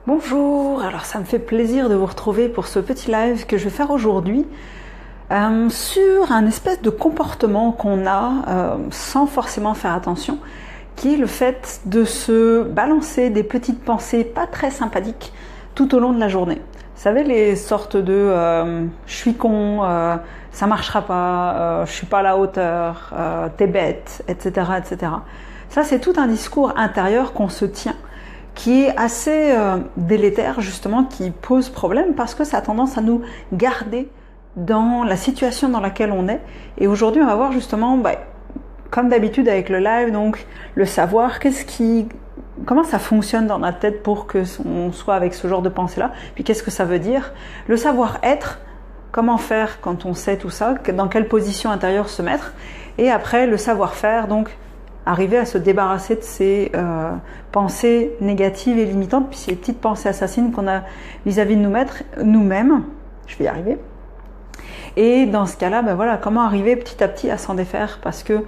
Bonjour, alors ça me fait plaisir de vous retrouver pour ce petit live que je vais faire aujourd'hui sur un espèce de comportement qu'on a sans forcément faire attention, qui est le fait de se balancer des petites pensées pas très sympathiques tout au long de la journée. Vous savez, les sortes de je suis con, ça marchera pas, je suis pas à la hauteur, t'es bête, etc., etc. Ça, c'est tout un discours intérieur qu'on se tient, qui est assez délétère justement, qui pose problème parce que ça a tendance à nous garder dans la situation dans laquelle on est. Et aujourd'hui, on va voir justement, comme d'habitude avec le live, donc le savoir, comment ça fonctionne dans notre tête pour que on soit avec ce genre de pensée-là, puis qu'est-ce que ça veut dire, le savoir-être, comment faire quand on sait tout ça, dans quelle position intérieure se mettre, et après le savoir-faire, donc arriver à se débarrasser de ces pensées négatives et limitantes, puis ces petites pensées assassines qu'on a vis-à-vis de nous-mêmes. Je vais y arriver. Et dans ce cas-là, voilà, comment arriver petit à petit à s'en défaire, parce que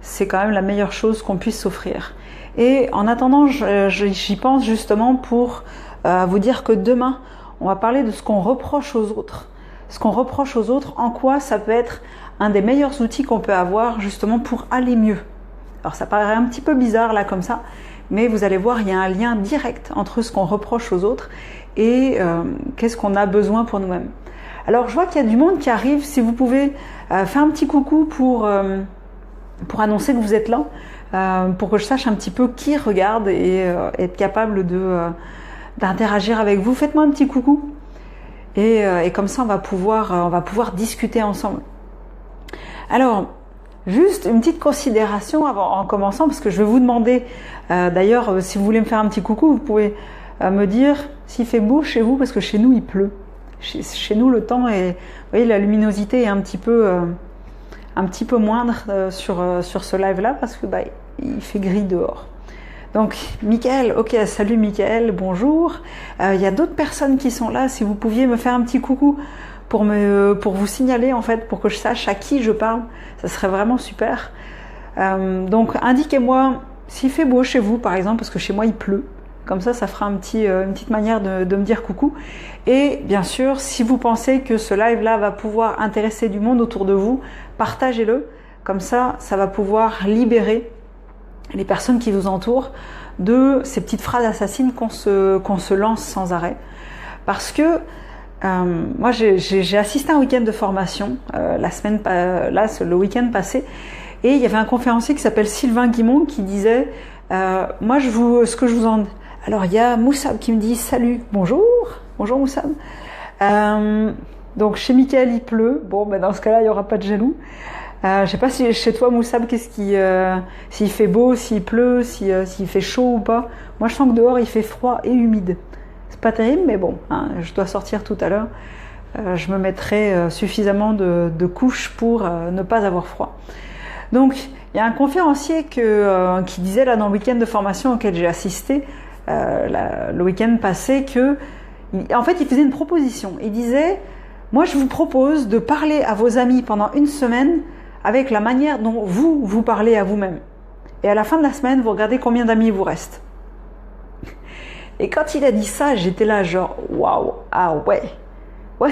c'est quand même la meilleure chose qu'on puisse s'offrir. Et en attendant, j'y pense justement pour vous dire que demain, on va parler de ce qu'on reproche aux autres. Ce qu'on reproche aux autres, en quoi ça peut être un des meilleurs outils qu'on peut avoir justement pour aller mieux. Alors ça paraît un petit peu bizarre là comme ça, mais vous allez voir, il y a un lien direct entre ce qu'on reproche aux autres et qu'est-ce qu'on a besoin pour nous-mêmes. Alors je vois qu'il y a du monde qui arrive, si vous pouvez faire un petit coucou pour annoncer que vous êtes là, pour que je sache un petit peu qui regarde et être capable d'interagir avec vous. Faites-moi un petit coucou et comme ça on va pouvoir discuter ensemble. Alors, juste une petite considération en commençant, parce que je vais vous demander, d'ailleurs, si vous voulez me faire un petit coucou, vous pouvez me dire s'il fait beau chez vous, parce que chez nous il pleut. Chez nous le temps est, vous voyez, la luminosité est un petit peu moindre sur ce live-là, parce que il fait gris dehors. Donc, Mickaël, ok, salut Mickaël, bonjour. Il y a d'autres personnes qui sont là, si vous pouviez me faire un petit coucou pour vous signaler, en fait, pour que je sache à qui je parle, ça serait vraiment super. Donc, indiquez-moi s'il fait beau chez vous, par exemple, parce que chez moi, il pleut. Comme ça fera une petite manière de me dire coucou. Et bien sûr, si vous pensez que ce live-là va pouvoir intéresser du monde autour de vous, partagez-le. Comme ça va pouvoir libérer les personnes qui vous entourent de ces petites phrases assassines qu'on se lance sans arrêt. Parce que moi, j'ai assisté à un week-end de formation le week-end passé, et il y avait un conférencier qui s'appelle Sylvain Guimond qui disait alors il y a Moussab qui me dit salut, bonjour Moussab. Donc chez Mickaël il pleut, dans ce cas-là il n'y aura pas de jaloux. Je sais pas si chez toi Moussab, s'il fait beau, s'il pleut, s'il fait chaud ou pas. Moi je sens que dehors il fait froid et humide. C'est pas terrible, mais bon, je dois sortir tout à l'heure. Je me mettrai suffisamment de couches pour ne pas avoir froid. Donc, il y a un conférencier qui disait là dans le week-end de formation auquel j'ai assisté le week-end passé en fait, il faisait une proposition. Il disait, moi je vous propose de parler à vos amis pendant une semaine avec la manière dont vous parlez à vous-même. Et à la fin de la semaine, vous regardez combien d'amis il vous reste. Et quand il a dit ça, j'étais là genre waouh, ah ouais,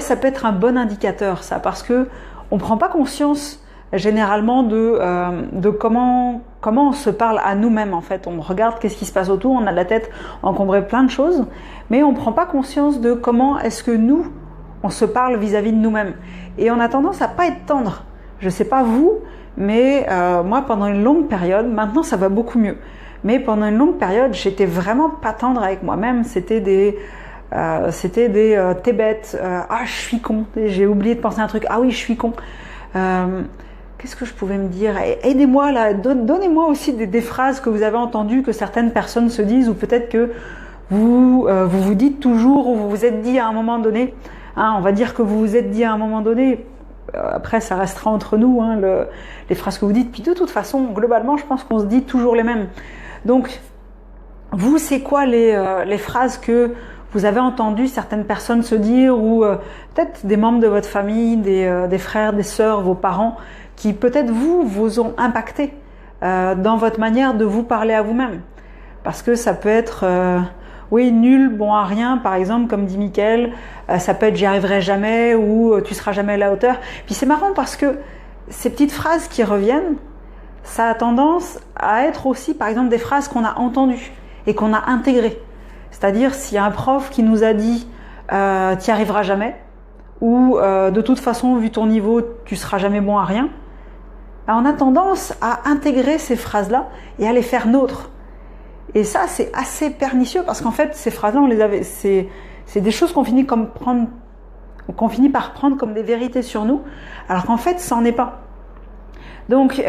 ça peut être un bon indicateur ça, parce que on prend pas conscience généralement de comment on se parle à nous-mêmes en fait. On regarde qu'est-ce qui se passe autour, on a la tête encombrée de plein de choses, mais on prend pas conscience de comment est-ce que nous on se parle vis-à-vis de nous-mêmes. Et on a tendance à pas être tendre. Je sais pas vous, mais moi pendant une longue période, maintenant ça va beaucoup mieux. Mais pendant une longue période, j'étais vraiment pas tendre avec moi-même. C'était des t'es bête, ah je suis con, j'ai oublié de penser à un truc, ah oui je suis con. Qu'est-ce que je pouvais me dire? Aidez-moi là, donnez-moi aussi des phrases que vous avez entendues, que certaines personnes se disent, ou peut-être que vous vous dites toujours, ou vous vous êtes dit à un moment donné, on va dire que vous vous êtes dit à un moment donné, après ça restera entre nous, les phrases que vous dites, puis de toute façon, globalement, je pense qu'on se dit toujours les mêmes. Donc, vous, c'est quoi les phrases que vous avez entendu certaines personnes se dire, ou peut-être des membres de votre famille, des frères, des sœurs, vos parents, qui peut-être vous ont impacté dans votre manière de vous parler à vous-même. Parce que ça peut être oui, nul, bon à rien, par exemple, comme dit Mickaël, ça peut être j'y arriverai jamais ou tu seras jamais à la hauteur. Puis c'est marrant parce que ces petites phrases qui reviennent, ça a tendance à être aussi, par exemple, des phrases qu'on a entendues et qu'on a intégrées. C'est-à-dire, s'il y a un prof qui nous a dit tu n'y arriveras jamais, ou de toute façon, vu ton niveau, tu seras jamais bon à rien, on a tendance à intégrer ces phrases-là et à les faire nôtres. Et ça, c'est assez pernicieux parce qu'en fait, ces phrases-là, c'est des choses qu'on finit par prendre comme des vérités sur nous, alors qu'en fait, ça n'en est pas. Donc,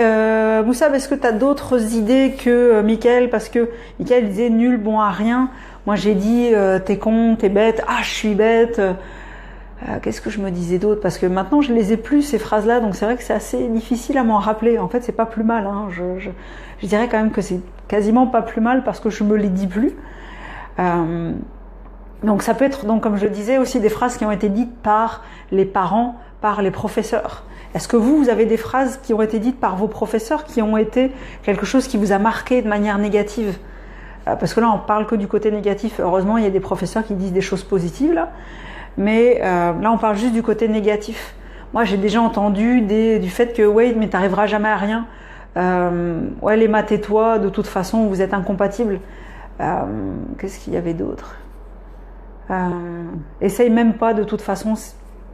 Moussab, est-ce que tu as d'autres idées que Mickaël? Parce que Mickaël disait nul, bon à rien. Moi, j'ai dit t'es con, t'es bête, je suis bête. Qu'est-ce que je me disais d'autre? Parce que maintenant, je les ai plus, ces phrases-là, donc c'est vrai que c'est assez difficile à m'en rappeler. En fait, c'est pas plus mal. Hein. Je dirais quand même que c'est quasiment pas plus mal parce que je me les dis plus. Donc ça peut être, donc, comme je le disais, aussi des phrases qui ont été dites par les parents, par les professeurs. Est-ce que vous avez des phrases qui ont été dites par vos professeurs qui ont été quelque chose qui vous a marqué de manière négative? Parce que là, on parle que du côté négatif. Heureusement, il y a des professeurs qui disent des choses positives, là. Mais là, on parle juste du côté négatif. Moi, j'ai déjà entendu du fait que, ouais, mais t'arriveras jamais à rien. Ouais, les maths et toi, de toute façon, vous êtes incompatibles. Qu'est-ce qu'il y avait d'autre? Essaye même pas, de toute façon,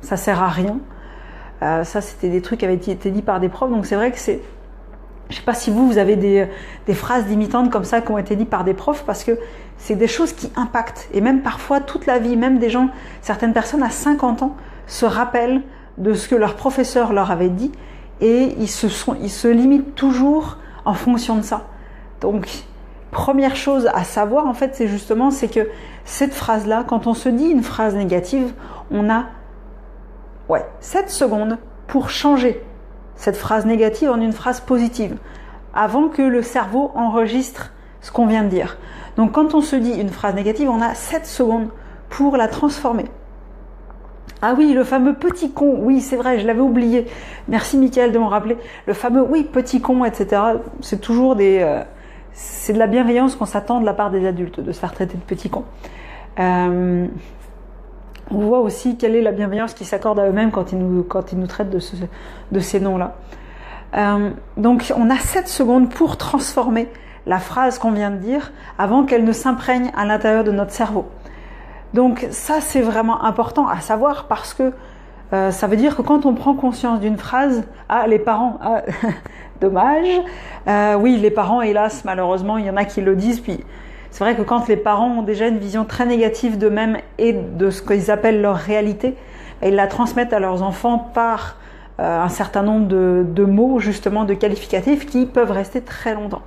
ça sert à rien. Ça, c'était des trucs qui avaient été dits par des profs. Donc, c'est vrai que c'est... Je sais pas si vous avez des phrases limitantes comme ça qui ont été dites par des profs, parce que c'est des choses qui impactent. Et même parfois toute la vie, même des gens, certaines personnes à 50 ans se rappellent de ce que leur professeur leur avait dit et ils se limitent toujours en fonction de ça. Donc, première chose à savoir, en fait, c'est que cette phrase-là, quand on se dit une phrase négative, on a 7 secondes pour changer cette phrase négative en une phrase positive, avant que le cerveau enregistre ce qu'on vient de dire. Donc quand on se dit une phrase négative, on a 7 secondes pour la transformer. Ah oui, le fameux petit con, oui c'est vrai, je l'avais oublié. Merci Mickaël de m'en rappeler. Le fameux oui, petit con, etc. C'est toujours c'est de la bienveillance qu'on s'attend de la part des adultes, de se faire traiter de petit con. On voit aussi quelle est la bienveillance qu'ils s'accordent à eux-mêmes quand ils nous traitent de ces noms-là. Donc on a 7 secondes pour transformer la phrase qu'on vient de dire avant qu'elle ne s'imprègne à l'intérieur de notre cerveau. Donc ça, c'est vraiment important à savoir parce que ça veut dire que quand on prend conscience d'une phrase, les parents, dommage. Oui, les parents, hélas, malheureusement, il y en a qui le disent, puis c'est vrai que quand les parents ont déjà une vision très négative d'eux-mêmes et de ce qu'ils appellent leur réalité, ils la transmettent à leurs enfants par un certain nombre de mots, justement, de qualificatifs qui peuvent rester très longtemps.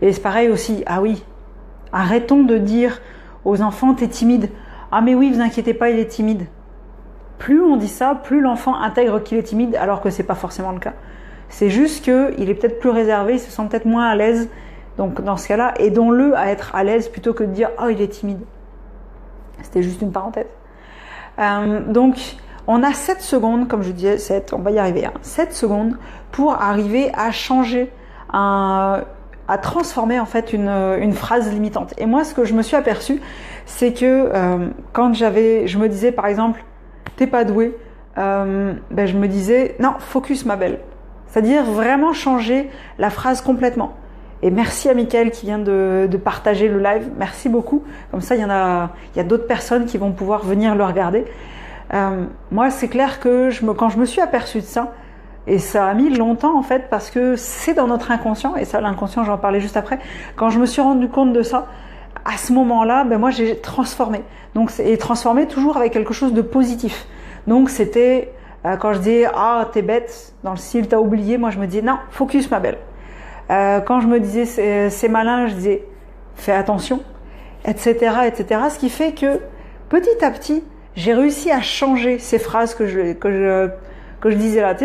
Et c'est pareil aussi, oui, arrêtons de dire aux enfants, t'es timide. Ah mais oui, vous inquiétez pas, il est timide. Plus on dit ça, plus l'enfant intègre qu'il est timide, alors que c'est pas forcément le cas. C'est juste qu'il est peut-être plus réservé, il se sent peut-être moins à l'aise. Donc dans ce cas-là, aidons-le à être à l'aise plutôt que de dire « Oh, il est timide ». C'était juste une parenthèse. Donc, on a 7 secondes, comme je disais, 7, on va y arriver, 7 secondes pour arriver à changer, à transformer en fait une phrase limitante. Et moi, ce que je me suis aperçue, c'est que quand je me disais par exemple « T'es pas doué », je me disais « Non, focus ma belle ». C'est-à-dire vraiment changer la phrase complètement. Et merci à Mickaël qui vient de partager le live. Merci beaucoup. Comme ça, il y a d'autres personnes qui vont pouvoir venir le regarder. Moi, c'est clair que quand je me suis aperçue de ça, et ça a mis longtemps en fait, parce que c'est dans notre inconscient, et ça, l'inconscient, j'en parlais juste après. Quand je me suis rendu compte de ça, à ce moment-là, moi, j'ai transformé. Donc, et transformé toujours avec quelque chose de positif. Donc, c'était quand je disais « t'es bête », dans le style « t'as oublié », moi, je me disais « Non, focus ma belle ». Quand je me disais c'est malin, je disais fais attention, etc., etc. Ce qui fait que petit à petit, j'ai réussi à changer ces phrases que je disais là.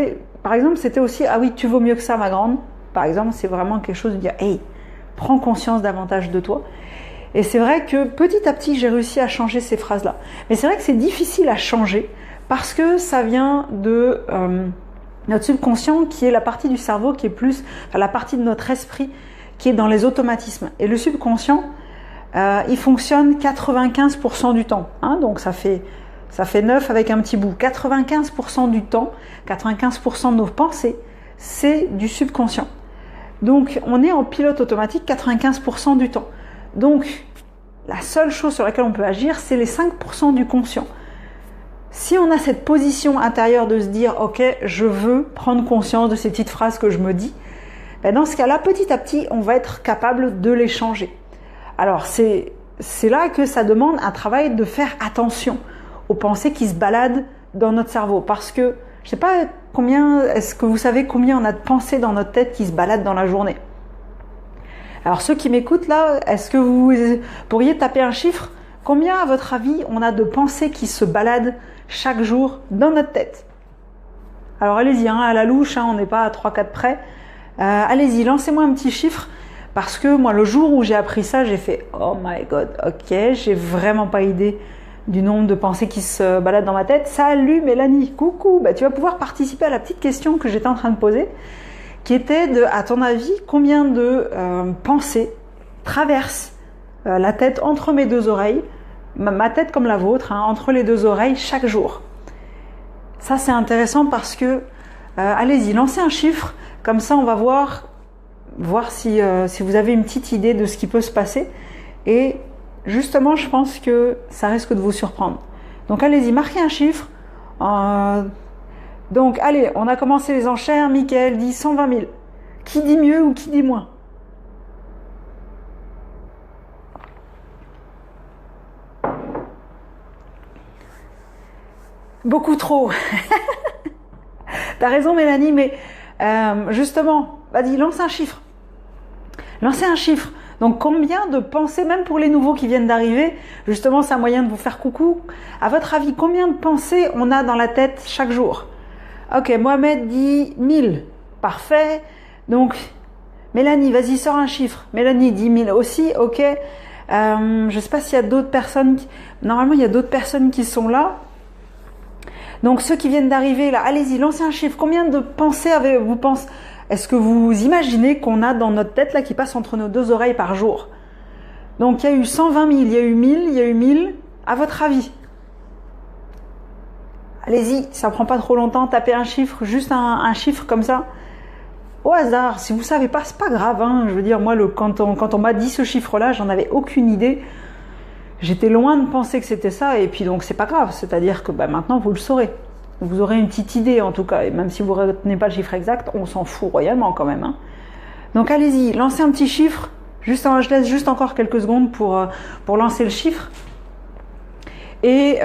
Par exemple, c'était aussi oui, tu vaux mieux que ça, ma grande. Par exemple, c'est vraiment quelque chose de dire hey, prends conscience davantage de toi. Et c'est vrai que petit à petit, j'ai réussi à changer ces phrases-là. Mais c'est vrai que c'est difficile à changer parce que ça vient de notre subconscient, qui est la partie du cerveau qui est la partie de notre esprit qui est dans les automatismes. Et le subconscient, il fonctionne 95% du temps. Hein, donc ça fait 9 avec un petit bout. 95% du temps, 95% de nos pensées, c'est du subconscient. Donc on est en pilote automatique 95% du temps. Donc la seule chose sur laquelle on peut agir, c'est les 5% du conscient. Si on a cette position intérieure de se dire « Ok, je veux prendre conscience de ces petites phrases que je me dis », ben dans ce cas-là, petit à petit, on va être capable de les changer. Alors c'est là que ça demande un travail de faire attention aux pensées qui se baladent dans notre cerveau. Parce que, je ne sais pas est-ce que vous savez combien on a de pensées dans notre tête qui se baladent dans la journée? Alors ceux qui m'écoutent là, est-ce que vous pourriez taper un chiffre? Combien à votre avis on a de pensées qui se baladent chaque jour dans notre tête? Alors allez-y, hein, à la louche, hein, on n'est pas à 3-4 près. Allez-y, lancez-moi un petit chiffre. Parce que moi, le jour où j'ai appris ça, j'ai fait « Oh my God, ok, j'ai vraiment pas idée du nombre de pensées qui se baladent dans ma tête. Salut Mélanie, coucou, bah, tu vas pouvoir participer à la petite question que j'étais en train de poser, qui était de, à ton avis, combien de pensées traversent la tête entre mes deux oreilles, ma tête comme la vôtre, hein, entre les deux oreilles chaque jour. Ça, c'est intéressant parce que, allez-y, lancez un chiffre, comme ça on va voir si vous avez une petite idée de ce qui peut se passer. Et justement, je pense que ça risque de vous surprendre. Donc allez-y, marquez un chiffre. Donc allez, on a commencé les enchères. Mickaël dit 120 000. Qui dit mieux ou qui dit moins? Beaucoup trop. T'as raison Mélanie, mais justement, vas-y, lance un chiffre. Lancez un chiffre. Donc combien de pensées, même pour les nouveaux qui viennent d'arriver, justement c'est un moyen de vous faire coucou. À votre avis, combien de pensées on a dans la tête chaque jour? Ok, Mohamed dit 1000. Parfait. Donc Mélanie, vas-y, sors un chiffre. Mélanie dit 1000 aussi, ok. Je ne sais pas s'il y a d'autres personnes. Normalement, il y a d'autres personnes qui sont là. Donc ceux qui viennent d'arriver là, allez-y, lancez un chiffre. Combien de pensées avez-vous pensé? Est-ce que vous imaginez qu'on a dans notre tête là qui passe entre nos deux oreilles par jour? Donc il y a eu 120 000, il y a eu 1000, il y a eu 1000. À votre avis? Allez-y, ça prend pas trop longtemps. Tapez un chiffre, juste un chiffre comme ça. Au hasard, si vous savez pas, c'est pas grave. Hein. Je veux dire, moi, quand on m'a dit ce chiffre-là, j'en avais aucune idée. J'étais loin de penser que c'était ça, et puis donc c'est pas grave. C'est-à-dire que maintenant vous le saurez. Vous aurez une petite idée en tout cas, et même si vous ne retenez pas le chiffre exact, on s'en fout royalement quand même. Hein. Donc allez-y, lancez un petit chiffre. Je laisse juste encore quelques secondes pour lancer le chiffre. Et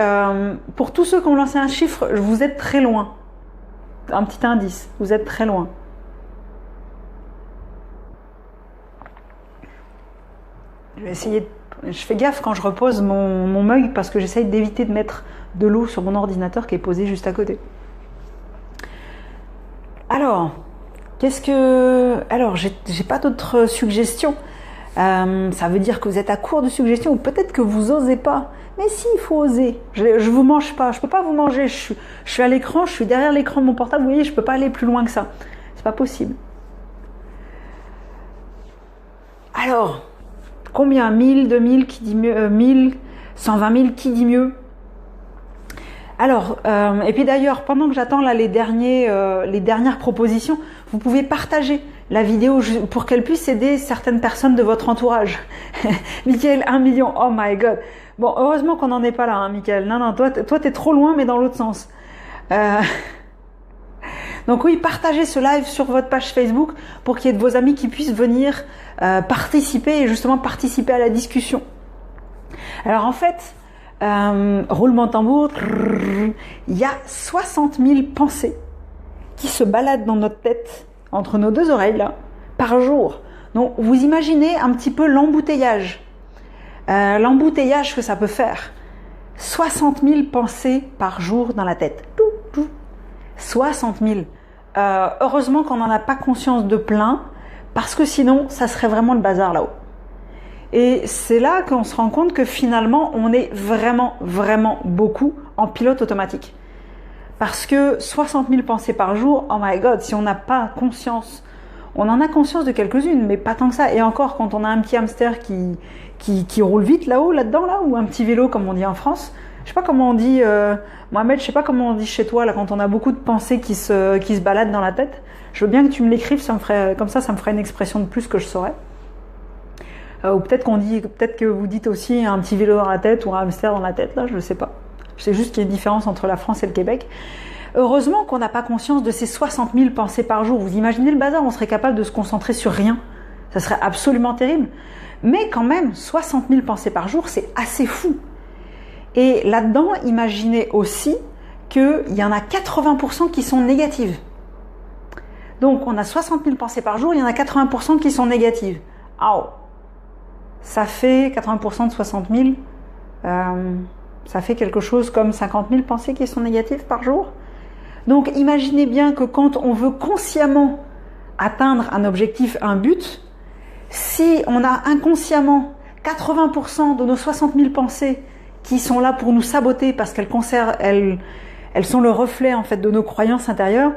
pour tous ceux qui ont lancé un chiffre, vous êtes très loin. Un petit indice, vous êtes très loin. Je vais essayer je fais gaffe quand je repose mon mug parce que j'essaye d'éviter de mettre de l'eau sur mon ordinateur qui est posé juste à côté. Alors, j'ai pas d'autres suggestions. Ça veut dire que vous êtes à court de suggestions ou peut-être que vous osez pas. Mais si, il faut oser. Je vous mange pas. Je peux pas vous manger. Je suis à l'écran. Je suis derrière l'écran de mon portable. Vous voyez, je peux pas aller plus loin que ça. C'est pas possible. Alors, combien? 1000, 2000, qui dit mieux? 1000, 120 000, qui dit mieux? Alors, et puis d'ailleurs, pendant que j'attends là les dernières propositions, vous pouvez partager la vidéo pour qu'elle puisse aider certaines personnes de votre entourage. Mickaël, 1 million, oh my god. Bon, heureusement qu'on n'en est pas là, hein, Mickaël. Non, toi t'es trop loin, mais dans l'autre sens. Donc oui, partagez ce live sur votre page Facebook pour qu'il y ait de vos amis qui puissent venir participer et justement participer à la discussion. Alors en fait, roulement de tambour, il y a 60 000 pensées qui se baladent dans notre tête, entre nos deux oreilles là, par jour. Donc vous imaginez un petit peu l'embouteillage que ça peut faire. 60 000 pensées par jour dans la tête. 60 000. Heureusement qu'on n'en a pas conscience de plein, parce que sinon, ça serait vraiment le bazar là-haut. Et c'est là qu'on se rend compte que finalement, on est vraiment, vraiment beaucoup en pilote automatique. Parce que 60 000 pensées par jour, oh my god, si on n'a pas conscience, On en a conscience de quelques-unes, mais pas tant que ça. Et encore, quand on a un petit hamster qui roule vite là-dedans, ou un petit vélo, comme on dit en France. Je sais pas comment on dit, Mohamed, je sais pas comment on dit chez toi, là, quand on a beaucoup de pensées qui se baladent dans la tête. Je veux bien que tu me l'écrives, comme ça me ferait une expression de plus que je saurais. Ou peut-être que vous dites aussi un petit vélo dans la tête ou un hamster dans la tête, là, je ne sais pas. Je sais juste qu'il y a une différence entre la France et le Québec. Heureusement qu'on n'a pas conscience de ces 60 000 pensées par jour. Vous imaginez le bazar, on serait capable de se concentrer sur rien. Ça serait absolument terrible. Mais quand même, 60 000 pensées par jour, c'est assez fou. Et là-dedans, imaginez aussi qu'il y en a 80% qui sont négatives. Donc, on a 60 000 pensées par jour, il y en a 80% qui sont négatives. Ça fait 80% de 60 000, ça fait quelque chose comme 50 000 pensées qui sont négatives par jour. Donc imaginez bien que quand on veut consciemment atteindre un objectif, un but, si on a inconsciemment 80% de nos 60 000 pensées qui sont là pour nous saboter parce elles sont le reflet en fait de nos croyances intérieures,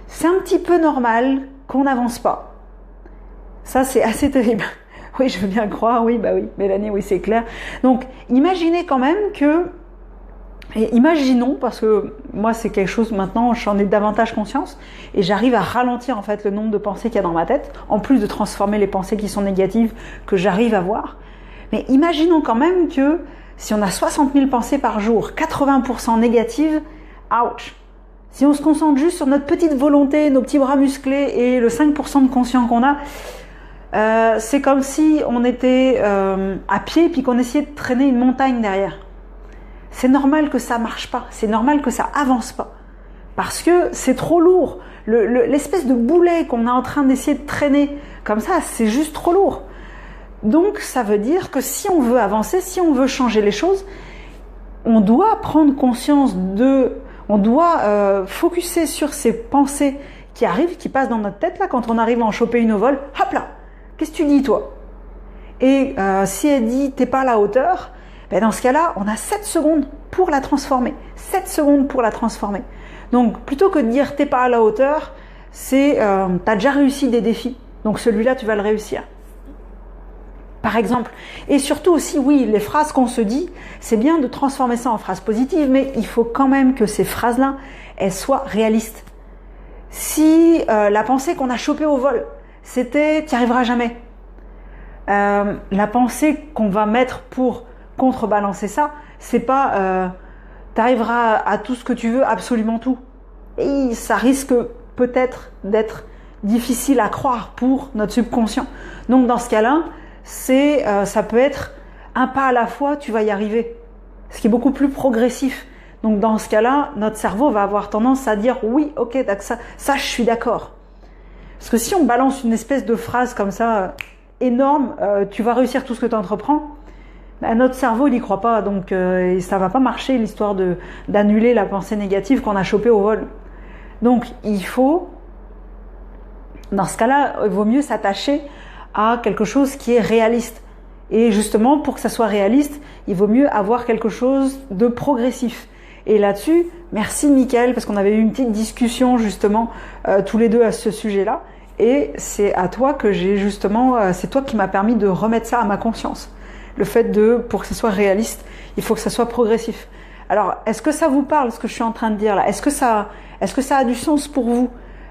c'est un petit peu normal qu'on n'avance pas. Ça, c'est assez terrible. Oui, je veux bien croire, oui, Mélanie, oui, c'est clair. Donc, imaginez quand même imaginons, parce que moi, c'est quelque chose, maintenant, j'en ai davantage conscience, et j'arrive à ralentir, en fait, le nombre de pensées qu'il y a dans ma tête, en plus de transformer les pensées qui sont négatives, que j'arrive à voir. Mais imaginons quand même que, si on a 60 000 pensées par jour, 80% négatives, ouch! Si on se concentre juste sur notre petite volonté, nos petits bras musclés et le 5% de conscient qu'on a, c'est comme si on était à pied puis qu'on essayait de traîner une montagne derrière. C'est normal que ça marche pas, c'est normal que ça avance pas, parce que c'est trop lourd. L'espèce de boulet qu'on est en train d'essayer de traîner comme ça, c'est juste trop lourd. Donc ça veut dire que si on veut avancer, si on veut changer les choses, on doit prendre conscience on doit focuser sur ces pensées qui arrivent, qui passent dans notre tête là quand on arrive à en choper une au vol. Hop là! Qu'est-ce que tu dis, toi? Et si elle dit « t'es pas à la hauteur », dans ce cas-là, on a 7 secondes pour la transformer. 7 secondes pour la transformer. Donc, plutôt que de dire « t'es pas à la hauteur », c'est « t'as déjà réussi des défis, donc celui-là, tu vas le réussir ». Par exemple. Et surtout aussi, oui, les phrases qu'on se dit, c'est bien de transformer ça en phrases positives, mais il faut quand même que ces phrases-là, elles soient réalistes. Si la pensée qu'on a chopée au vol, c'était « t'y arriveras jamais ». La pensée qu'on va mettre pour contrebalancer ça, c'est pas « t'arriveras à tout ce que tu veux, absolument tout ». Et ça risque peut-être d'être difficile à croire pour notre subconscient. Donc dans ce cas-là, ça peut être un pas à la fois, tu vas y arriver. Ce qui est beaucoup plus progressif. Donc dans ce cas-là, notre cerveau va avoir tendance à dire « oui, ok, ça je suis d'accord ». Parce que si on balance une espèce de phrase comme ça, énorme, tu vas réussir tout ce que tu entreprends, notre cerveau il n'y croit pas, donc ça va pas marcher l'histoire d'annuler la pensée négative qu'on a chopée au vol. Donc dans ce cas-là, il vaut mieux s'attacher à quelque chose qui est réaliste. Et justement, pour que ça soit réaliste, il vaut mieux avoir quelque chose de progressif. Et là-dessus, merci Mickaël, parce qu'on avait eu une petite discussion justement tous les deux à ce sujet-là. Et c'est à toi que c'est toi qui m'as permis de remettre ça à ma conscience. Le fait pour que ce soit réaliste, il faut que ça soit progressif. Alors, est-ce que ça vous parle, ce que je suis en train de dire là? Est-ce que ça a du sens pour vous?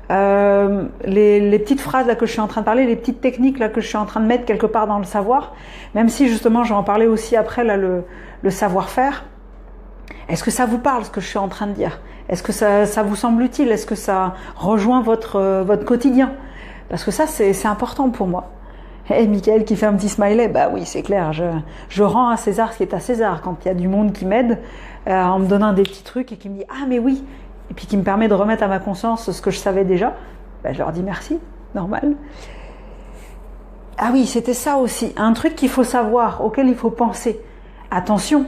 Les petites phrases là que je suis en train de parler, les petites techniques là que je suis en train de mettre quelque part dans le savoir, même si justement je vais en parler aussi après là, le savoir-faire. Est-ce que ça vous parle ce que je suis en train de dire? Est-ce que ça vous semble utile? Est-ce que ça rejoint votre quotidien? Parce que ça c'est important pour moi. Et Mickaël qui fait un petit smiley, bah oui c'est clair, je rends à César ce qui est à César. Quand il y a du monde qui m'aide en me donnant des petits trucs et qui me dit ah mais oui, et puis qui me permet de remettre à ma conscience ce que je savais déjà, bah, je leur dis merci, normal. Ah oui, c'était ça aussi, un truc qu'il faut savoir, auquel il faut penser. Attention,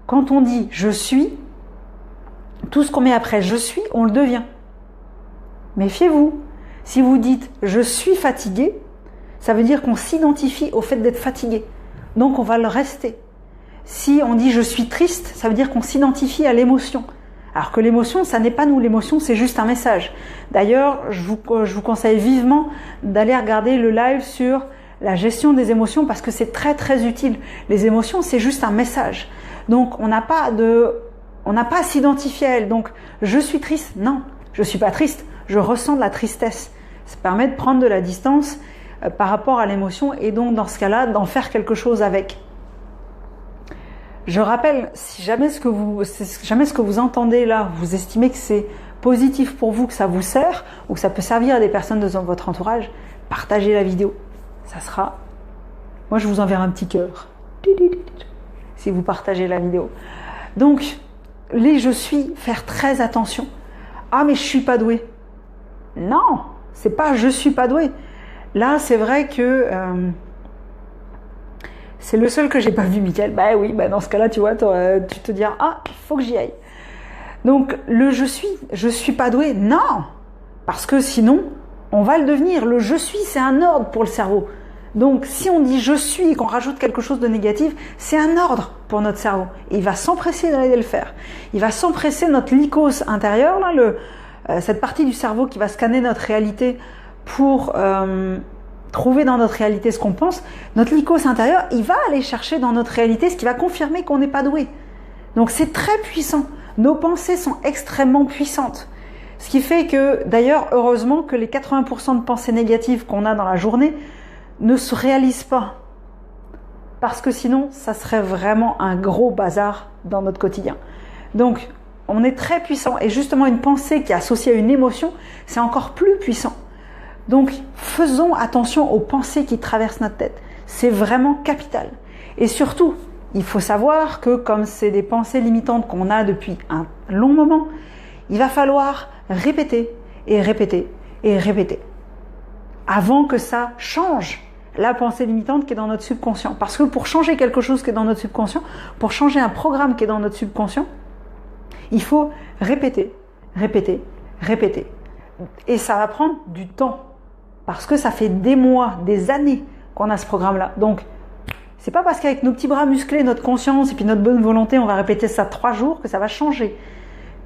quand on dit « je suis », tout ce qu'on met après « je suis », on le devient. Méfiez-vous. Si vous dites « je suis fatigué », ça veut dire qu'on s'identifie au fait d'être fatigué. Donc on va le rester. Si on dit « je suis triste », ça veut dire qu'on s'identifie à l'émotion. Alors que l'émotion, ça n'est pas nous, l'émotion c'est juste un message. D'ailleurs, je vous conseille vivement d'aller regarder le live sur la gestion des émotions parce que c'est très très utile. Les émotions, c'est juste un message. Donc on n'a pas à s'identifier à elles. Donc je suis triste, non, je suis pas triste, je ressens de la tristesse. Ça permet de prendre de la distance par rapport à l'émotion et donc dans ce cas-là, d'en faire quelque chose avec. Je rappelle, si jamais ce que vous entendez là, vous estimez que c'est positif pour vous, que ça vous sert ou que ça peut servir à des personnes de votre entourage, partagez la vidéo. Ça sera... Moi, je vous enverrai un petit cœur si vous partagez la vidéo. Donc, les je suis, faire très attention. Ah, mais je suis pas douée. Non, c'est pas je suis pas douée. Là, c'est vrai que... c'est le seul que j'ai pas vu, Mickaël. Bah oui, bah dans ce cas-là, tu vois, tu te dis ah, faut que j'y aille. Donc le je suis pas doué. Non, parce que sinon, on va le devenir. Le je suis, c'est un ordre pour le cerveau. Donc si on dit je suis et qu'on rajoute quelque chose de négatif, c'est un ordre pour notre cerveau. Et il va s'empresser d'aller le faire. Il va s'empresser, notre lycos intérieur, là, cette partie du cerveau qui va scanner notre réalité pour trouver dans notre réalité ce qu'on pense, notre lycos intérieur, il va aller chercher dans notre réalité ce qui va confirmer qu'on n'est pas doué. Donc c'est très puissant. Nos pensées sont extrêmement puissantes. Ce qui fait que, d'ailleurs, heureusement que les 80% de pensées négatives qu'on a dans la journée ne se réalisent pas. Parce que sinon, ça serait vraiment un gros bazar dans notre quotidien. Donc, on est très puissant. Et justement, une pensée qui est associée à une émotion, c'est encore plus puissant. Donc, faisons attention aux pensées qui traversent notre tête. C'est vraiment capital. Et surtout, il faut savoir que comme c'est des pensées limitantes qu'on a depuis un long moment, il va falloir répéter et répéter et répéter avant que ça change la pensée limitante qui est dans notre subconscient. Parce que pour changer quelque chose qui est dans notre subconscient, pour changer un programme qui est dans notre subconscient, il faut répéter, répéter, répéter. Et ça va prendre du temps. Parce que ça fait des mois, des années qu'on a ce programme-là. Donc, c'est pas parce qu'avec nos petits bras musclés, notre conscience et puis notre bonne volonté, on va répéter ça 3 jours que ça va changer.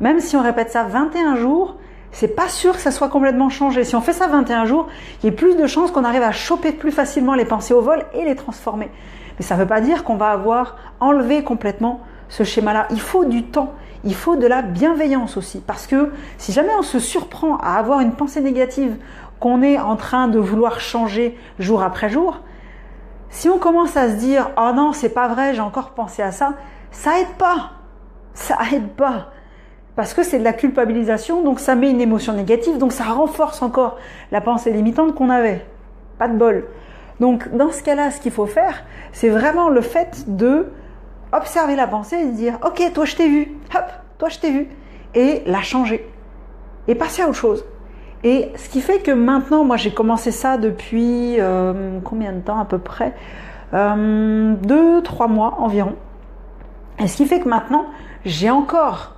Même si on répète ça 21 jours, c'est pas sûr que ça soit complètement changé. Si on fait ça 21 jours, il y a plus de chances qu'on arrive à choper plus facilement les pensées au vol et les transformer. Mais ça veut pas dire qu'on va avoir enlevé complètement ce schéma-là. Il faut du temps. Il faut de la bienveillance aussi. Parce que si jamais on se surprend à avoir une pensée négative qu'on est en train de vouloir changer jour après jour, si on commence à se dire « Oh non, c'est pas vrai, j'ai encore pensé à ça », ça aide pas. Ça aide pas. Parce que c'est de la culpabilisation, donc ça met une émotion négative, donc ça renforce encore la pensée limitante qu'on avait. Pas de bol. Donc dans ce cas-là, ce qu'il faut faire, c'est vraiment le fait de observer la pensée et de dire « Ok, toi je t'ai vu, hop, toi je t'ai vu », et la changer. Et passer à autre chose. Et ce qui fait que maintenant, moi j'ai commencé ça depuis combien de temps à peu près 2-3 mois environ. Et ce qui fait que maintenant, j'ai encore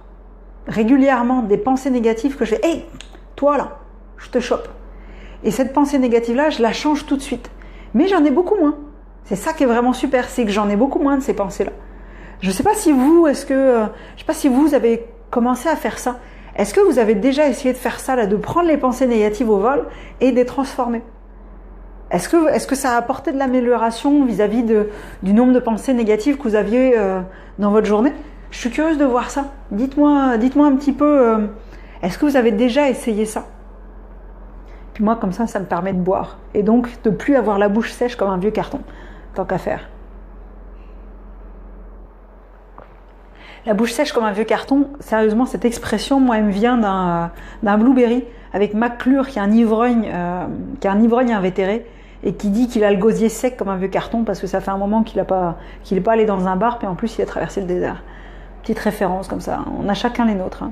régulièrement des pensées négatives que je fais « Hey, toi là, je te chope ». Et cette pensée négative-là, je la change tout de suite. Mais j'en ai beaucoup moins. C'est ça qui est vraiment super, c'est que j'en ai beaucoup moins de ces pensées-là. Je ne sais pas si vous, je sais pas si vous avez commencé à faire ça. Est-ce que vous avez déjà essayé de faire ça, là, de prendre les pensées négatives au vol et de les transformer? Est-ce que ça a apporté de l'amélioration vis-à-vis du nombre de pensées négatives que vous aviez dans votre journée? Je suis curieuse de voir ça. Dites-moi un petit peu, est-ce que vous avez déjà essayé ça? Puis moi, comme ça me permet de boire. Et donc, de plus avoir la bouche sèche comme un vieux carton, tant qu'à faire. La bouche sèche comme un vieux carton, sérieusement, cette expression, moi, elle me vient d'un Blueberry avec McClure, qui est un ivrogne invétéré, et qui dit qu'il a le gosier sec comme un vieux carton parce que ça fait un moment qu'il n'est pas allé dans un bar, puis en plus, il a traversé le désert. Petite référence comme ça, on a chacun les nôtres. Hein.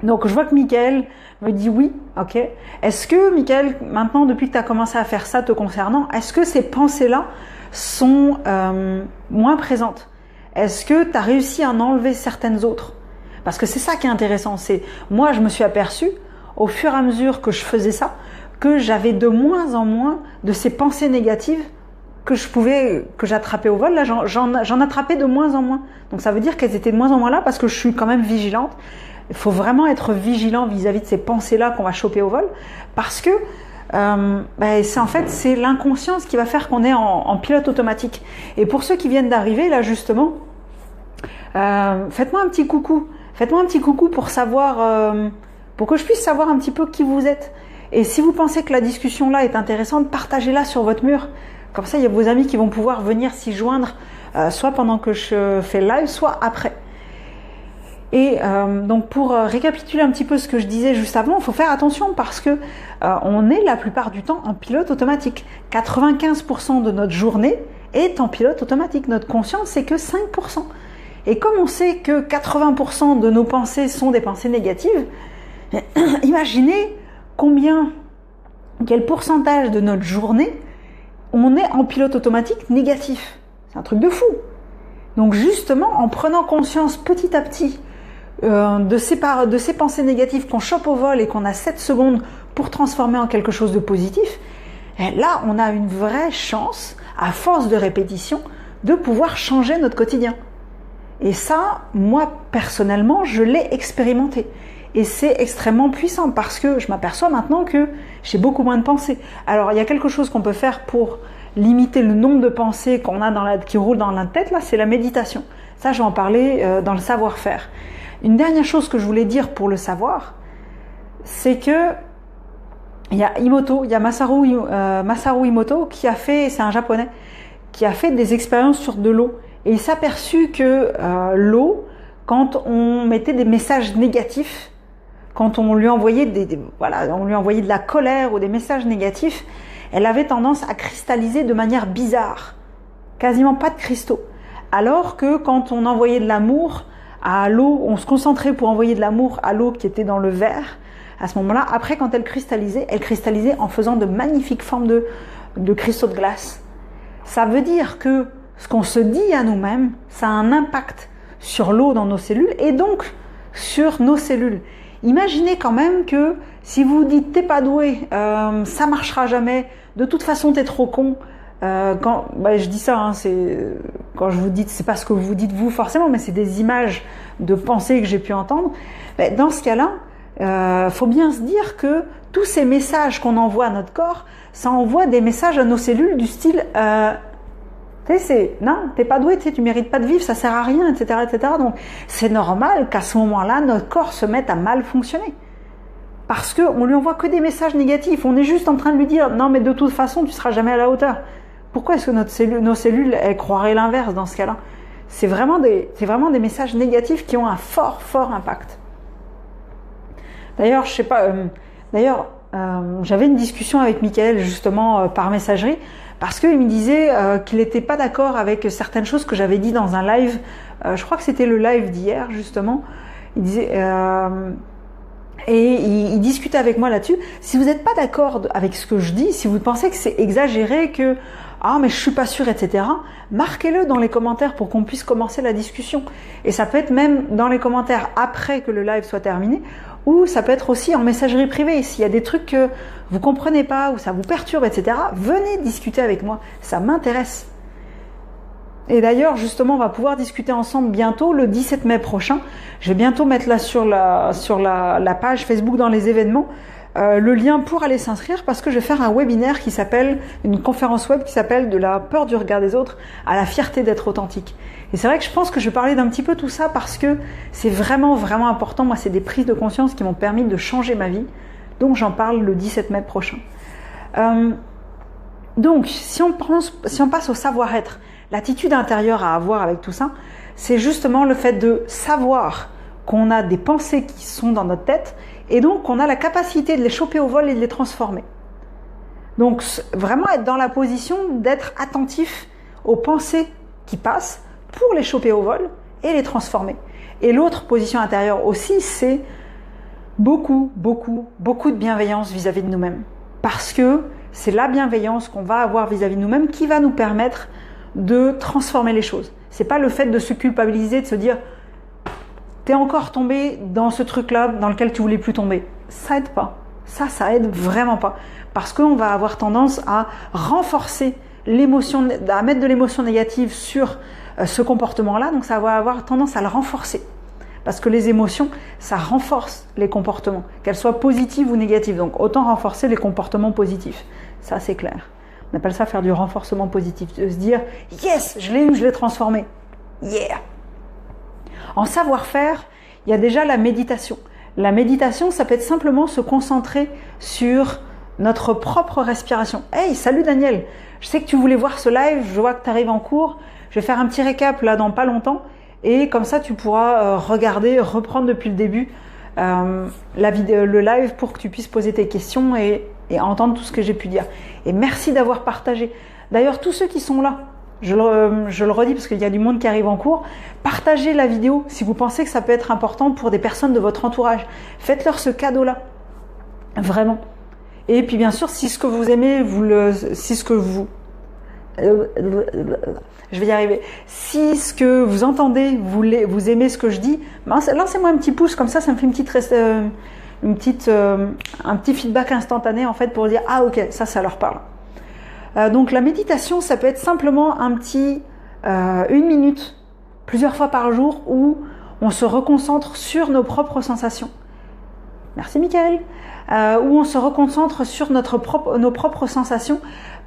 Donc, je vois que Mickaël me dit oui, ok. Est-ce que, Mickaël, maintenant, depuis que tu as commencé à faire ça te concernant, est-ce que ces pensées-là sont moins présentes? Est-ce que tu as réussi à en enlever certaines autres? Parce que c'est ça qui est intéressant. C'est moi, je me suis aperçue, au fur et à mesure que je faisais ça, que j'avais de moins en moins de ces pensées négatives que j'attrapais au vol, là j'en attrapais de moins en moins. Donc ça veut dire qu'elles étaient de moins en moins là parce que je suis quand même vigilante. Il faut vraiment être vigilant vis-à-vis de ces pensées-là qu'on va choper au vol, parce que c'est l'inconscience qui va faire qu'on est en pilote automatique. Et pour ceux qui viennent d'arriver, là justement, faites-moi un petit coucou. Faites-moi un petit coucou pour savoir, pour que je puisse savoir un petit peu qui vous êtes. Et si vous pensez que la discussion là est intéressante, partagez-la sur votre mur. Comme ça, il y a vos amis qui vont pouvoir venir s'y joindre, soit pendant que je fais le live, soit après. Et donc pour récapituler un petit peu ce que je disais juste avant, il faut faire attention parce que on est la plupart du temps en pilote automatique. 95% de notre journée est en pilote automatique. Notre conscience, c'est que 5%. Et comme on sait que 80% de nos pensées sont des pensées négatives, imaginez quel pourcentage de notre journée on est en pilote automatique négatif. C'est un truc de fou. Donc justement, en prenant conscience petit à petit de ces pensées négatives qu'on chope au vol et qu'on a 7 secondes pour transformer en quelque chose de positif, là, on a une vraie chance, à force de répétition, de pouvoir changer notre quotidien. Et ça, moi, personnellement, je l'ai expérimenté. Et c'est extrêmement puissant parce que je m'aperçois maintenant que j'ai beaucoup moins de pensées. Alors, il y a quelque chose qu'on peut faire pour limiter le nombre de pensées qu'on a qui roulent dans la tête, là, c'est la méditation. Ça, je vais en parler dans le savoir-faire. Une dernière chose que je voulais dire pour le savoir, c'est que il y a Masaru Emoto qui a fait, c'est un japonais, qui a fait des expériences sur de l'eau. Et il s'est aperçu que l'eau, quand on mettait des messages négatifs, quand on lui envoyait on lui envoyait de la colère ou des messages négatifs, elle avait tendance à cristalliser de manière bizarre, quasiment pas de cristaux. Alors que quand on envoyait de l'amour à l'eau, on se concentrait pour envoyer de l'amour à l'eau qui était dans le verre, à ce moment-là, après quand elle cristallisait en faisant de magnifiques formes de cristaux de glace. Ça veut dire que ce qu'on se dit à nous-mêmes, ça a un impact sur l'eau dans nos cellules et donc sur nos cellules. Imaginez quand même que si vous vous dites t'es pas doué, ça marchera jamais, de toute façon t'es trop con. Je dis ça, quand je vous dis, c'est pas ce que vous dites vous forcément, mais c'est des images de pensées que j'ai pu entendre. Dans ce cas-là, faut bien se dire que tous ces messages qu'on envoie à notre corps, ça envoie des messages à nos cellules du style non, t'es pas doué, tu mérites pas de vivre, ça sert à rien, etc., etc. Donc c'est normal qu'à ce moment-là, notre corps se mette à mal fonctionner. Parce qu'on lui envoie que des messages négatifs. On est juste en train de lui dire non, mais de toute façon, tu seras jamais à la hauteur. Pourquoi est-ce que nos cellules elles croiraient l'inverse dans ce cas-là? C'est vraiment des messages négatifs qui ont un fort, fort impact. D'ailleurs, je sais pas. J'avais une discussion avec Michael justement par messagerie. Parce qu'il me disait qu'il n'était pas d'accord avec certaines choses que j'avais dit dans un live. Je crois que c'était le live d'hier, justement. Il disait, il discutait avec moi là-dessus. Si vous n'êtes pas d'accord avec ce que je dis, si vous pensez que c'est exagéré, que « Ah, mais je suis pas sûre, etc. », marquez-le dans les commentaires pour qu'on puisse commencer la discussion. Et ça peut être même dans les commentaires après que le live soit terminé, ou ça peut être aussi en messagerie privée. S'il y a des trucs que vous comprenez pas ou ça vous perturbe, etc., venez discuter avec moi. Ça m'intéresse. Et d'ailleurs, justement, on va pouvoir discuter ensemble bientôt, le 17 mai prochain. Je vais bientôt mettre là sur la page Facebook dans les événements le lien pour aller s'inscrire parce que je vais faire un webinaire une conférence web qui s'appelle de la peur du regard des autres à la fierté d'être authentique. Et c'est vrai que je pense que je vais parler d'un petit peu tout ça parce que c'est vraiment, vraiment important. Moi, c'est des prises de conscience qui m'ont permis de changer ma vie. Donc, j'en parle le 17 mai prochain. Donc, si on passe au savoir-être, l'attitude intérieure à avoir avec tout ça, c'est justement le fait de savoir qu'on a des pensées qui sont dans notre tête et donc qu'on a la capacité de les choper au vol et de les transformer. Donc, vraiment être dans la position d'être attentif aux pensées qui passent pour les choper au vol et les transformer. Et l'autre position intérieure aussi, c'est beaucoup de bienveillance vis-à-vis de nous-mêmes. Parce que c'est la bienveillance qu'on va avoir vis-à-vis de nous-mêmes qui va nous permettre de transformer les choses. C'est pas le fait de se culpabiliser, de se dire t'es encore tombé dans ce truc-là dans lequel tu voulais plus tomber. Ça aide pas. Ça aide vraiment pas. Parce qu'on va avoir tendance à renforcer à mettre de l'émotion négative sur ce comportement-là, donc ça va avoir tendance à le renforcer. Parce que les émotions, ça renforce les comportements, qu'elles soient positives ou négatives. Donc autant renforcer les comportements positifs. Ça, c'est clair. On appelle ça faire du renforcement positif. De se dire, yes, je l'ai eu, je l'ai transformé. Yeah. En savoir-faire, il y a déjà la méditation. La méditation, ça peut être simplement se concentrer sur notre propre respiration. Hey, salut Daniel, je sais que tu voulais voir ce live, je vois que tu arrives en cours. Je vais faire un petit récap là dans pas longtemps. Et comme ça, tu pourras regarder, reprendre depuis le début la vidéo, le live pour que tu puisses poser tes questions et entendre tout ce que j'ai pu dire. Et merci d'avoir partagé. D'ailleurs, tous ceux qui sont là, je le redis parce qu'il y a du monde qui arrive en cours, partagez la vidéo si vous pensez que ça peut être important pour des personnes de votre entourage. Faites-leur ce cadeau-là. Vraiment. Et puis bien sûr, si ce que vous aimez, je vais y arriver. Si ce que vous entendez, vous aimez ce que je dis, lancez-moi un petit pouce, comme ça me fait un petit feedback instantané en fait pour dire ah ok, ça leur parle. Donc la méditation, ça peut être simplement une minute, plusieurs fois par jour, où on se reconcentre sur nos propres sensations. Merci Michael. Où on se reconcentre sur nos propres sensations,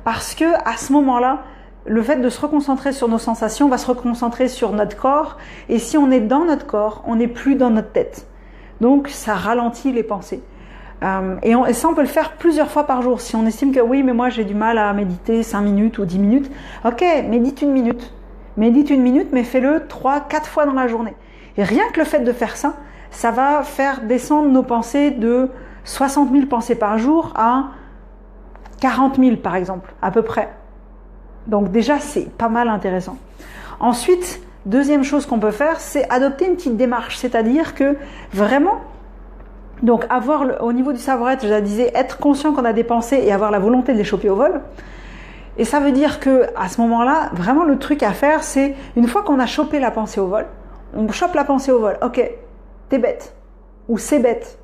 parce que à ce moment-là, le fait de se reconcentrer sur nos sensations va se reconcentrer sur notre corps, et si on est dans notre corps, on n'est plus dans notre tête. Donc ça ralentit les pensées. Et ça, on peut le faire plusieurs fois par jour. Si on estime que oui, mais moi j'ai du mal à méditer 5 minutes ou 10 minutes, ok, médite une minute. Médite une minute, mais fais-le 3-4 fois dans la journée. Et rien que le fait de faire ça, ça va faire descendre nos pensées de 60 000 pensées par jour à 40 000 par exemple, à peu près. Donc déjà, c'est pas mal intéressant. Ensuite, deuxième chose qu'on peut faire, c'est adopter une petite démarche. C'est-à-dire que vraiment, donc au niveau du savoir-être, je disais, être conscient qu'on a des pensées et avoir la volonté de les choper au vol. Et ça veut dire que à ce moment-là, vraiment le truc à faire, c'est une fois qu'on a chopé la pensée au vol, on chope la pensée au vol. Ok, t'es bête. Ou c'est bête.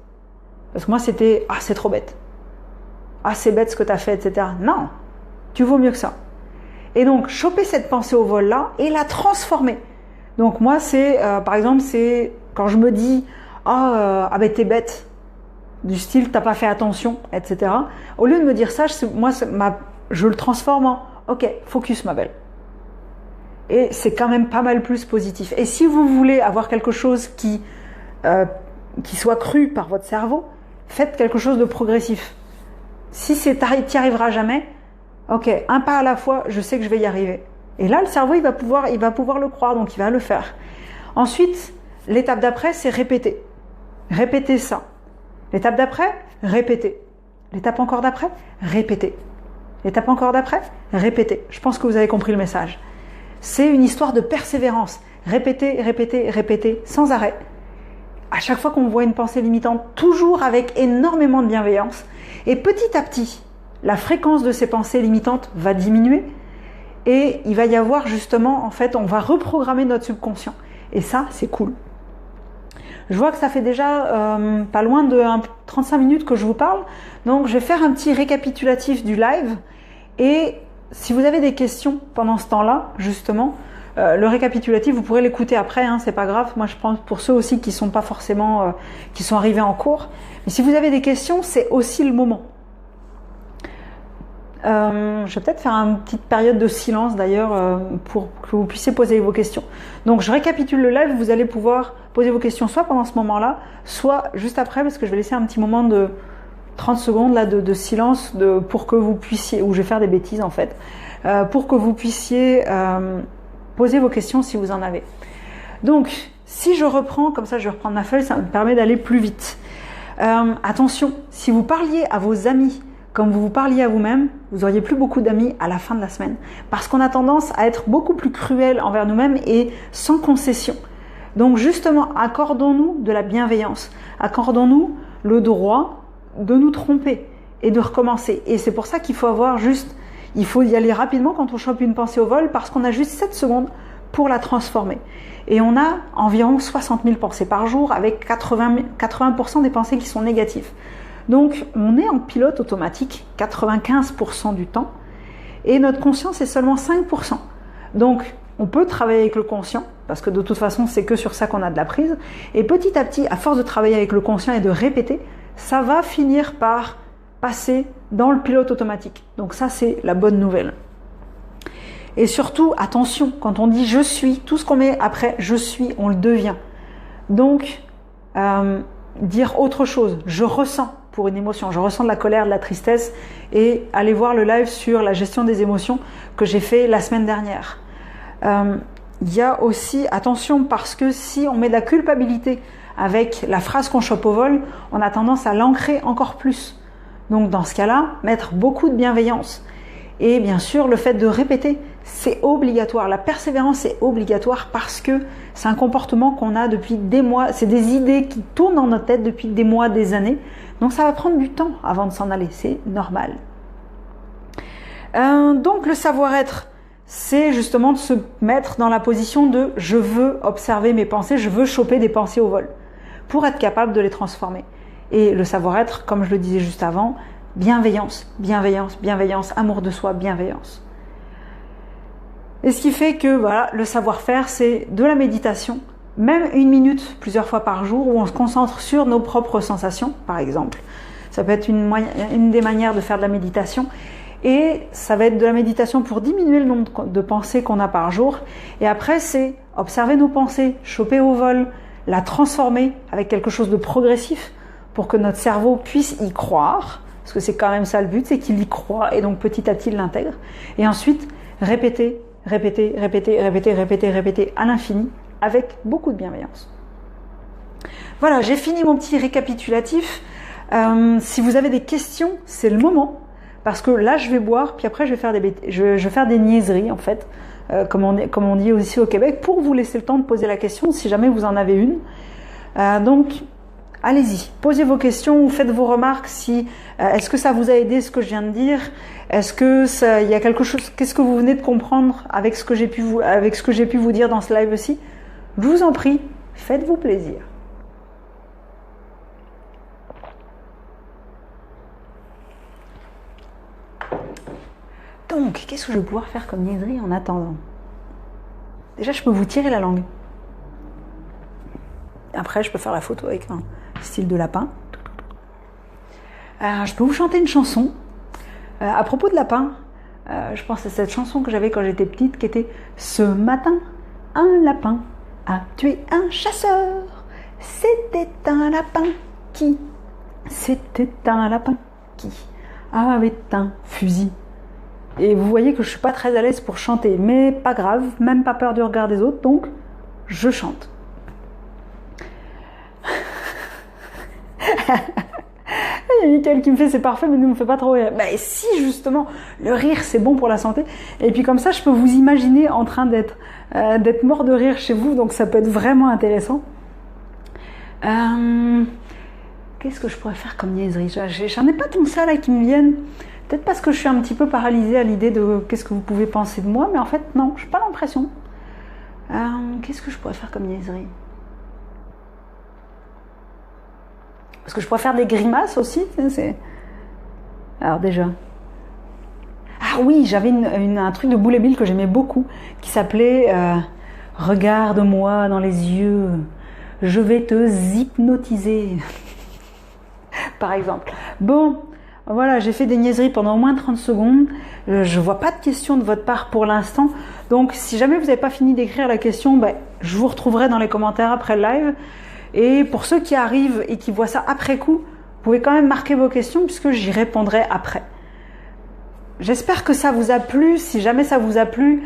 Parce que moi, c'était ah, c'est trop bête. Ah, c'est bête ce que t'as fait, etc. Non, tu vaux mieux que ça. Et donc, choper cette pensée au vol-là et la transformer. Donc, moi, par exemple, c'est quand je me dis ah ben t'es bête, du style t'as pas fait attention, etc. Au lieu de me dire ça, je le transforme en ok, focus ma belle. Et c'est quand même pas mal plus positif. Et si vous voulez avoir quelque chose qui soit cru par votre cerveau, faites quelque chose de progressif. Si t'y arriveras jamais, ok, un pas à la fois, je sais que je vais y arriver. Et là, le cerveau, il va pouvoir le croire, donc il va le faire. Ensuite, l'étape d'après, c'est répéter. Répétez ça. L'étape d'après, répétez. L'étape encore d'après, répétez. L'étape encore d'après, répétez. Je pense que vous avez compris le message. C'est une histoire de persévérance. Répétez, répétez, répétez, sans arrêt. À chaque fois qu'on voit une pensée limitante, toujours avec énormément de bienveillance. Et petit à petit, la fréquence de ces pensées limitantes va diminuer et il va y avoir justement, en fait, on va reprogrammer notre subconscient. Et ça, c'est cool. Je vois que ça fait déjà pas loin de 35 minutes que je vous parle. Donc, je vais faire un petit récapitulatif du live. Et si vous avez des questions pendant ce temps-là, justement, le récapitulatif, vous pourrez l'écouter après, hein, c'est pas grave. Moi, je pense pour ceux aussi qui sont pas forcément, qui sont arrivés en cours. Mais si vous avez des questions, c'est aussi le moment. Je vais peut-être faire une petite période de silence d'ailleurs pour que vous puissiez poser vos questions. Donc je récapitule le live, vous allez pouvoir poser vos questions soit pendant ce moment-là, soit juste après, parce que je vais laisser un petit moment de 30 secondes là, de silence pour que vous puissiez, ou je vais faire des bêtises en fait, pour que vous puissiez poser vos questions si vous en avez. Donc si je reprends, comme ça je vais reprendre ma feuille, ça me permet d'aller plus vite. Attention, si vous parliez à vos amis comme vous vous parliez à vous-même, vous auriez plus beaucoup d'amis à la fin de la semaine. Parce qu'on a tendance à être beaucoup plus cruel envers nous-mêmes et sans concession. Donc justement, accordons-nous de la bienveillance. Accordons-nous le droit de nous tromper et de recommencer. Et c'est pour ça qu'il faut il faut y aller rapidement quand on chope une pensée au vol, parce qu'on a juste 7 secondes pour la transformer. Et on a environ 60 000 pensées par jour, avec 80% des pensées qui sont négatives. Donc, on est en pilote automatique 95% du temps. et notre conscient c'est seulement 5%. Donc on peut travailler avec le conscient, parce que de toute façon c'est que sur ça qu'on a de la prise, et petit à petit, à force de travailler avec le conscient et de répéter, ça va finir par passer dans le pilote automatique. Donc ça c'est la bonne nouvelle. Et surtout, attention, quand on dit je suis, tout ce qu'on met après je suis, on le devient. Donc, dire autre chose, je ressens pour une émotion, je ressens de la colère, de la tristesse, et aller voir le live sur la gestion des émotions que j'ai fait la semaine dernière. Il y a aussi, attention, parce que si on met de la culpabilité avec la phrase qu'on chope au vol, on a tendance à l'ancrer encore plus. Donc dans ce cas-là, mettre beaucoup de bienveillance. Et bien sûr, le fait de répéter, c'est obligatoire. La persévérance est obligatoire parce que c'est un comportement qu'on a depuis des mois. C'est des idées qui tournent dans notre tête depuis des mois, des années. Donc ça va prendre du temps avant de s'en aller. C'est normal. Donc le savoir-être, c'est justement de se mettre dans la position de je veux observer mes pensées, je veux choper des pensées au vol pour être capable de les transformer. Et le savoir-être, comme je le disais juste avant, bienveillance, bienveillance, bienveillance, amour de soi, bienveillance. Et ce qui fait que voilà, le savoir-faire, c'est de la méditation, même 1 minute plusieurs fois par jour, où on se concentre sur nos propres sensations, par exemple. Ça peut être une des manières de faire de la méditation. Et ça va être de la méditation pour diminuer le nombre de pensées qu'on a par jour. Et après, c'est observer nos pensées, choper au vol, la transformer avec quelque chose de progressif pour que notre cerveau puisse y croire. Parce que c'est quand même ça le but, c'est qu'il y croit et donc petit à petit il l'intègre. Et ensuite, répéter, répéter, répéter, répéter, répéter, répéter à l'infini avec beaucoup de bienveillance. Voilà, j'ai fini mon petit récapitulatif. Si vous avez des questions, c'est le moment. Parce que là, je vais boire, puis après, je vais faire des niaiseries, en fait, comme on dit aussi au Québec, pour vous laisser le temps de poser la question, si jamais vous en avez une. Donc, allez-y, posez vos questions ou faites vos remarques. Est-ce que ça vous a aidé ce que je viens de dire? Est-ce que il y a quelque chose? Qu'est-ce que vous venez de comprendre avec ce que j'ai pu vous dire dans ce live aussi? Je vous en prie, faites-vous plaisir. Donc, qu'est-ce que je vais pouvoir faire comme niaiserie en attendant? Déjà, je peux vous tirer la langue. Après, je peux faire la photo avec un style de lapin. Je peux vous chanter une chanson. À propos de lapin, je pense à cette chanson que j'avais quand j'étais petite qui était « Ce matin, un lapin a tué un chasseur. C'était un lapin qui avait un fusil. » Et vous voyez que je suis pas très à l'aise pour chanter, mais pas grave, même pas peur du regard des autres, donc je chante. Il y a Mickaël qui me fait c'est parfait, mais ne me fait pas trop rire. Ben si, justement, le rire c'est bon pour la santé. Et puis comme ça, je peux vous imaginer en train d'être mort de rire chez vous, donc ça peut être vraiment intéressant. Qu'est-ce que je pourrais faire comme niaiserie? J'en ai pas tant que ça là qui me viennent. Peut-être parce que je suis un petit peu paralysée à l'idée de qu'est-ce que vous pouvez penser de moi, mais en fait, non, je n'ai pas l'impression. Qu'est-ce que je pourrais faire comme niaiserie? Parce que je pourrais faire des grimaces aussi. Alors déjà. Ah oui, j'avais un truc de Boule et Bill que j'aimais beaucoup, qui s'appelait Regarde-moi dans les yeux, je vais te hypnotiser. Par exemple. Bon. Voilà, j'ai fait des niaiseries pendant au moins 30 secondes. Je vois pas de questions de votre part pour l'instant. Donc, si jamais vous n'avez pas fini d'écrire la question, je vous retrouverai dans les commentaires après le live. Et pour ceux qui arrivent et qui voient ça après coup, vous pouvez quand même marquer vos questions puisque j'y répondrai après. J'espère que ça vous a plu. Si jamais ça vous a plu,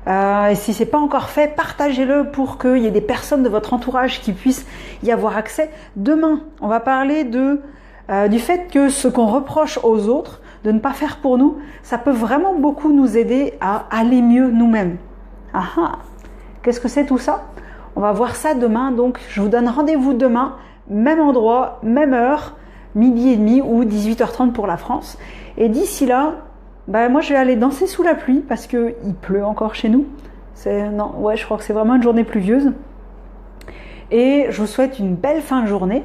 et si c'est pas encore fait, partagez-le pour qu'il y ait des personnes de votre entourage qui puissent y avoir accès. Demain, on va parler du fait que ce qu'on reproche aux autres de ne pas faire pour nous, ça peut vraiment beaucoup nous aider à aller mieux nous-mêmes. Qu'est-ce que c'est tout ça? On va voir ça demain, donc je vous donne rendez-vous demain, même endroit, même heure, 12h30 ou 18h30 pour la France. Et d'ici là, moi je vais aller danser sous la pluie parce qu'il pleut encore chez nous. Je crois que c'est vraiment une journée pluvieuse. Et je vous souhaite une belle fin de journée.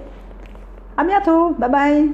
À bientôt, bye bye.